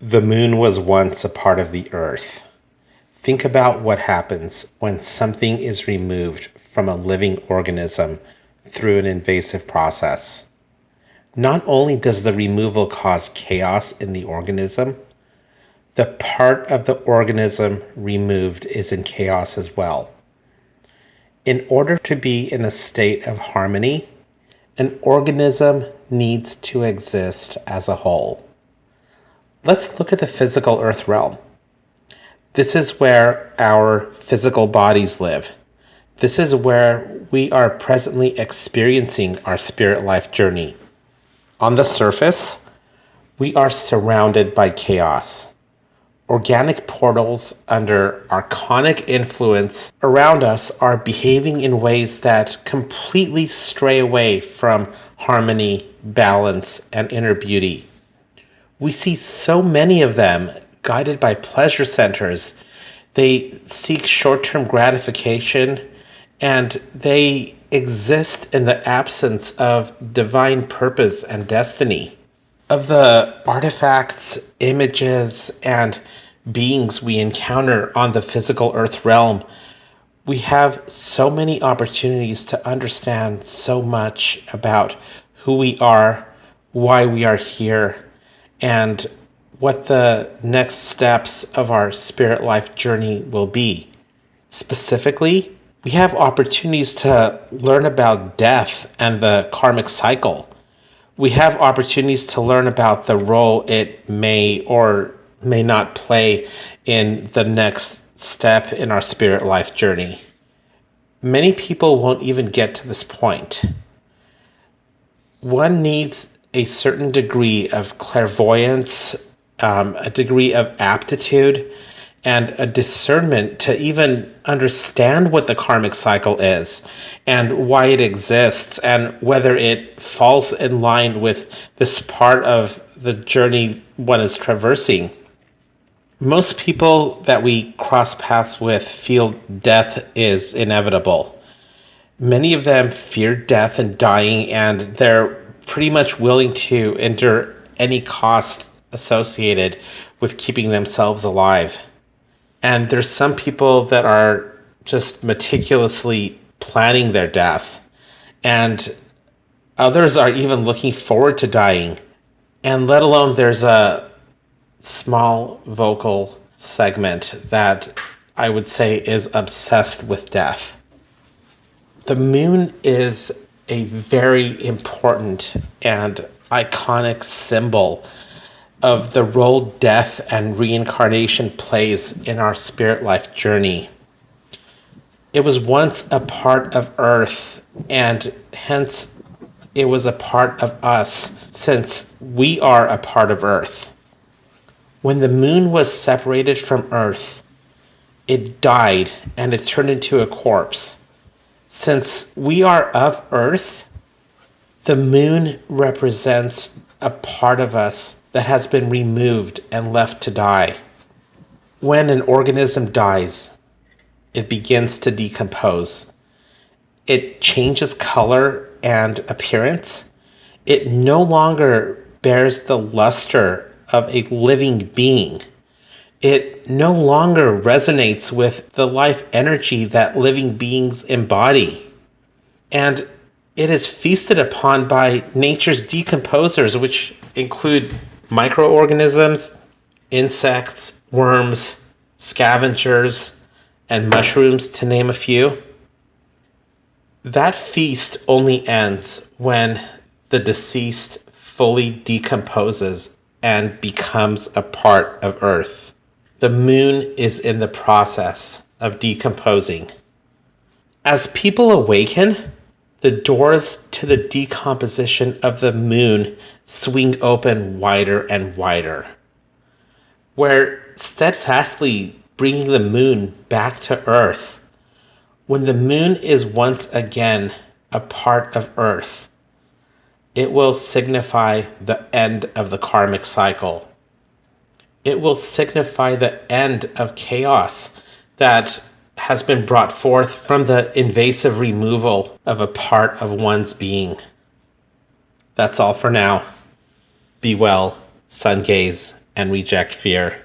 The moon was once a part of the earth. Think about what happens when something is removed from a living organism through an invasive process. Not only does the removal cause chaos in the organism, the part of the organism removed is in chaos as well. In order to be in a state of harmony, an organism needs to exist as a whole. Let's look at the physical earth realm. This is where our physical bodies live. This is where we are presently experiencing our spirit life journey. On the surface, we are surrounded by chaos. Organic portals under archonic influence around us are behaving in ways that completely stray away from harmony, balance, and inner beauty. We see so many of them guided by pleasure centers. They seek short-term gratification, and they exist in the absence of divine purpose and destiny. Of the artifacts, images, and beings we encounter on the physical earth realm, we have so many opportunities to understand so much about who we are, why we are here, and what the next steps of our spirit life journey will be. Specifically, we have opportunities to learn about death and the karmic cycle. We have opportunities to learn about the role it may or may not play in the next step in our spirit life journey. Many people won't even get to this point. One needs a certain degree of clairvoyance, a degree of aptitude, and a discernment to even understand what the karmic cycle is and why it exists and whether it falls in line with this part of the journey one is traversing. Most people that we cross paths with feel death is inevitable. Many of them fear death and dying, and they're pretty much willing to endure any cost associated with keeping themselves alive. And there's some people that are just meticulously planning their death, and others are even looking forward to dying. And let alone there's a small vocal segment that I would say is obsessed with death. The moon is a very important and iconic symbol of the role death and reincarnation plays in our spirit life journey. It was once a part of Earth, and hence it was a part of us, since we are a part of Earth. When the moon was separated from Earth, it died and it turned into a corpse. Since we are of Earth, the moon represents a part of us that has been removed and left to die. When an organism dies, it begins to decompose. It changes color and appearance. It no longer bears the luster of a living being. It no longer resonates with the life energy that living beings embody. And it is feasted upon by nature's decomposers, which include microorganisms, insects, worms, scavengers, and mushrooms, to name a few. That feast only ends when the deceased fully decomposes and becomes a part of Earth. The moon is in the process of decomposing. As people awaken, the doors to the decomposition of the moon swing open wider and wider. We're steadfastly bringing the moon back to Earth. When the moon is once again a part of Earth, it will signify the end of the karmic cycle. It will signify the end of chaos that has been brought forth from the invasive removal of a part of one's being. That's all for now. Be well, sun gaze, and reject fear.